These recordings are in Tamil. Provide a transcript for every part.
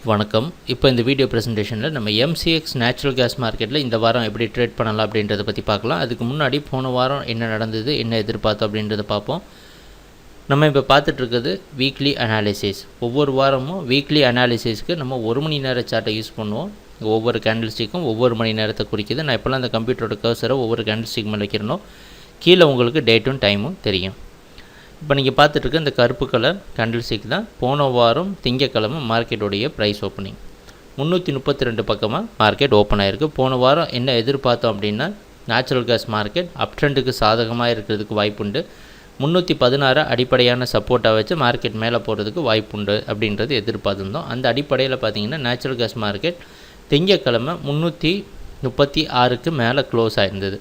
வணக்கம். இப்போ இந்த வீடியோ ப்ரெசன்டேஷனில் நம்ம MCX நேச்சுரல் கேஸ் மார்க்கெட்டில் இந்த வாரம் எப்படி ட்ரேட் பண்ணலாம் அப்படின்றத பற்றி பார்க்கலாம். அதுக்கு முன்னாடி போன வாரம் என்ன நடந்தது, என்ன எதிர்பார்த்தோம் அப்படின்றத பார்ப்போம். நம்ம இப்போ பார்த்துட்ருக்கிறது வீக்லி அனாலிசிஸ். ஒவ்வொரு வாரமும் வீக்லி அனாலிசிஸ்க்கு நம்ம 1 மணி நேர சார்ட்டை யூஸ் பண்ணுவோம். ஒவ்வொரு கேண்டில்ஸ்டிக்கும் ஒவ்வொரு மணி நேரத்தை குறிக்குது. நான் இப்போலாம் அந்த கம்ப்யூட்டரோட கர்சரை ஒவ்வொரு கேண்டில்ஸ்டிக் மேலே வைக்கிறனோ கீழே உங்களுக்கு டேட்டும் டைமும் தெரியும். இப்போ நீங்கள் பார்த்துட்ருக்க இந்த கருப்பு கலர் கேண்டில்ஸ்டிக் தான் போன வாரம் திங்கக்கிழமை மார்க்கெட்டோடைய ப்ரைஸ் ஓப்பனிங் 332 பக்கமாக மார்க்கெட் ஓப்பன் ஆகிருக்கு. போன வாரம் என்ன எதிர்பார்த்தோம் அப்படின்னா நேச்சுரல் கேஸ் மார்க்கெட் அப் ட்ரெண்டுக்கு சாதகமாக இருக்கிறதுக்கு வாய்ப்புண்டு. 316 அடிப்படையான சப்போர்ட்டாக வச்சு மார்க்கெட் மேலே போகிறதுக்கு வாய்ப்புண்டு அப்படின்றது எதிர்பார்த்துருந்தோம். அந்த அடிப்படையில் பார்த்தீங்கன்னா நேச்சுரல் கேஸ் மார்க்கெட் திங்கக்கிழமை 336க்கு மேலே க்ளோஸ் ஆகிருந்தது.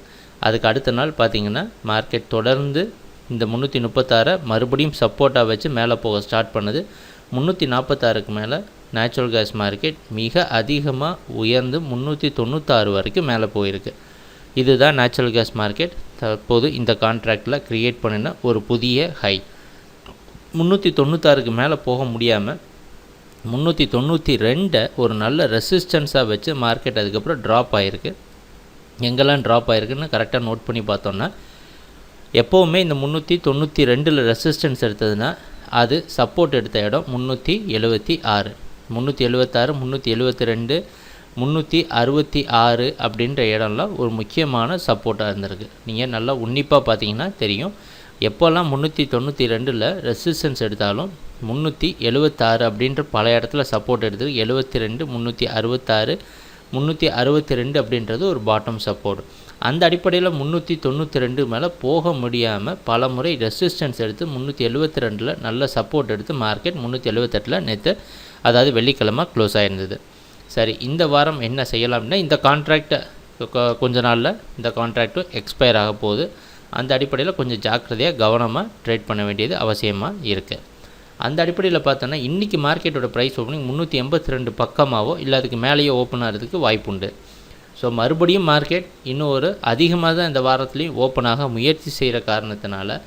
அதுக்கு அடுத்த நாள் பார்த்திங்கன்னா மார்க்கெட் தொடர்ந்து இந்த 336 மறுபடியும் சப்போர்ட்டாக வச்சு மேலே போக ஸ்டார்ட் பண்ணுது. 346க்கு மேலே நேச்சுரல் கேஸ் மார்க்கெட் மிக அதிகமாக உயர்ந்து 396 வரைக்கும் மேலே போயிருக்கு. இதுதான் நேச்சுரல் கேஸ் மார்க்கெட் தற்போது இந்த கான்ட்ராக்டில் க்ரியேட் பண்ணின ஒரு புதிய ஹை. 396க்கு மேலே போக முடியாமல் 392 ஒரு நல்ல ரெசிஸ்டன்ஸாக வச்சு மார்க்கெட் அதுக்கப்புறம் ட்ராப் ஆகிருக்கு. எங்கெல்லாம் ட்ராப் ஆகிருக்குன்னு கரெக்டாக நோட் பண்ணி பார்த்தோன்னா, எப்போவுமே இந்த 392 ரெசிஸ்டன்ஸ் எடுத்ததுன்னா அது சப்போர்ட் எடுத்த இடம் 376, 372, 366 அப்படின்ற இடம்லாம் ஒரு முக்கியமான சப்போர்ட்டாக இருந்திருக்கு. நீங்கள் நல்லா உன்னிப்பாக பார்த்தீங்கன்னா தெரியும். எப்போல்லாம் 392 ரெசிஸ்டன்ஸ் எடுத்தாலும் 376 அப்படின்ற பல இடத்துல சப்போர்ட் எடுத்து 72, 366, 362 அப்படின்றது ஒரு பாட்டம் சப்போர்ட். அந்த அடிப்படையில் 392 மேலே போக முடியாமல் பல முறை ரெசிஸ்டன்ஸ் எடுத்து 372 நல்ல சப்போர்ட் எடுத்து மார்க்கெட் 378 நேற்று, அதாவது வெள்ளிக்கிழமை க்ளோஸ் ஆகிருந்தது. சரி, இந்த வாரம் என்ன செய்யலாம் அப்படின்னா, இந்த கான்ட்ராக்டை கொஞ்ச நாளில் இந்த கான்ட்ராக்டும் எக்ஸ்பயர் ஆக போகுது. அந்த அடிப்படையில் கொஞ்சம் ஜாக்கிரதையாக கவனமாக ட்ரேட் பண்ண வேண்டியது அவசியமாக இருக்குது. அந்த அடிப்படையில் பார்த்தோன்னா இன்றைக்கி மார்க்கெட்டோட ப்ரைஸ் ஓப்பனிங் 382 பக்கமாகவோ இல்லை அதுக்கு மேலேயோ ஓப்பன் ஆகிறதுக்கு வாய்ப்புண்டு. ஸோ மறுபடியும் மார்க்கெட் இன்னும் ஒரு அதிகமாக தான் இந்த வாரத்துலேயும் ஓப்பனாக முயற்சி செய்கிற காரணத்தினால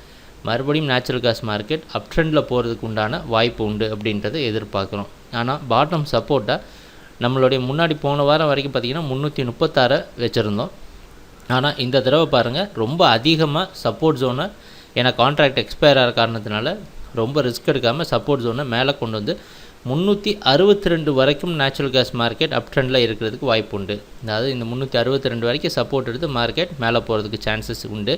மறுபடியும் நேச்சுரல் கேஸ் மார்க்கெட் அப் ட்ரெண்டில் போகிறதுக்கு உண்டான வாய்ப்பு உண்டு அப்படின்றத எதிர்பார்க்குறோம். ஆனால் பாட்டம் சப்போர்ட்டாக நம்மளுடைய முன்னாடி போன வாரம் வரைக்கும் பார்த்திங்கன்னா 336 வச்சுருந்தோம். ஆனால் இந்த தடவை பாருங்கள் ரொம்ப அதிகமாக சப்போர்ட் ஜோனை, ஏன்னா கான்ட்ராக்ட் எக்ஸ்பயர் ஆகிற காரணத்தினால ரொம்ப ரிஸ்க் எடுக்காமல் சப்போர்ட் ஜோனை மேலே கொண்டு வந்து 362 வரைக்கும் நேச்சுரல் கேஸ் மார்க்கெட் அப் ட்ரெண்டில் இருக்கிறதுக்கு வாய்ப்பு உண்டு. அதாவது இந்த 362 வரைக்கும் சப்போர்ட் எடுத்து மார்க்கெட் மேலே போகிறதுக்கு சான்சஸ் உண்டு.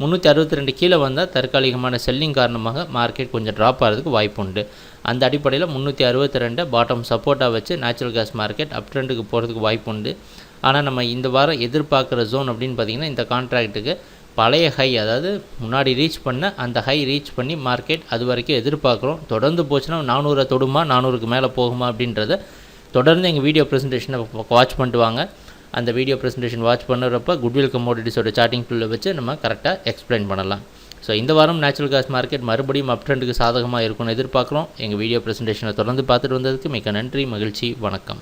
362 கீழே வந்தால் தற்காலிகமான செல்லிங் காரணமாக மார்க்கெட் கொஞ்சம் ட்ராப் ஆகிறதுக்கு வாய்ப்பு உண்டு. அந்த அடிப்படையில் 362 பாட்டம் சப்போர்ட்டாக வச்சு நேச்சுரல் கேஸ் மார்க்கெட் அப் ட்ரெண்டுக்கு போகிறதுக்கு வாய்ப்பு உண்டு. ஆனால் நம்ம இந்த வாரம் எதிர்பார்க்குற ஜோன் அப்படின்னு பார்த்திங்கன்னா இந்த கான்ட்ராக்ட்டுக்கு பழைய ஹை, அதாவது முன்னாடி ரீச் பண்ண அந்த ஹை ரீச் பண்ணி மார்க்கெட் அது வரைக்கும் எதிர்பார்க்குறோம். தொடர்ந்து போச்சுன்னா 400 தொடுமா, 400க்கு மேலே போகுமா அப்படின்றத தொடர்ந்து எங்கள் வீடியோ ப்ரெசன்டேஷனை வாட்ச் பண்ணிட்டு வாங்க. அந்த வீடியோ ப்ரெசன்டேஷன் வாட்ச் பண்ணுறப்ப குட்வில் கமோடிட்டிஸோட சார்ட்டிங் டூலில் வச்சு நம்ம கரெக்டாக எக்ஸ்பிளைன் பண்ணலாம். ஸோ இந்த வாரம் நேச்சுரல் கேஸ் மார்க்கெட் மறுபடியும் அப் ட்ரெண்டுக்கு சாதகமாக இருக்கும்னு எதிர்பார்க்குறோம். எங்கள் வீடியோ ப்ரெசன்டேஷனை தொடர்ந்து பார்த்துட்டு வந்ததுக்கு மிக்க நன்றி, மகிழ்ச்சி, வணக்கம்.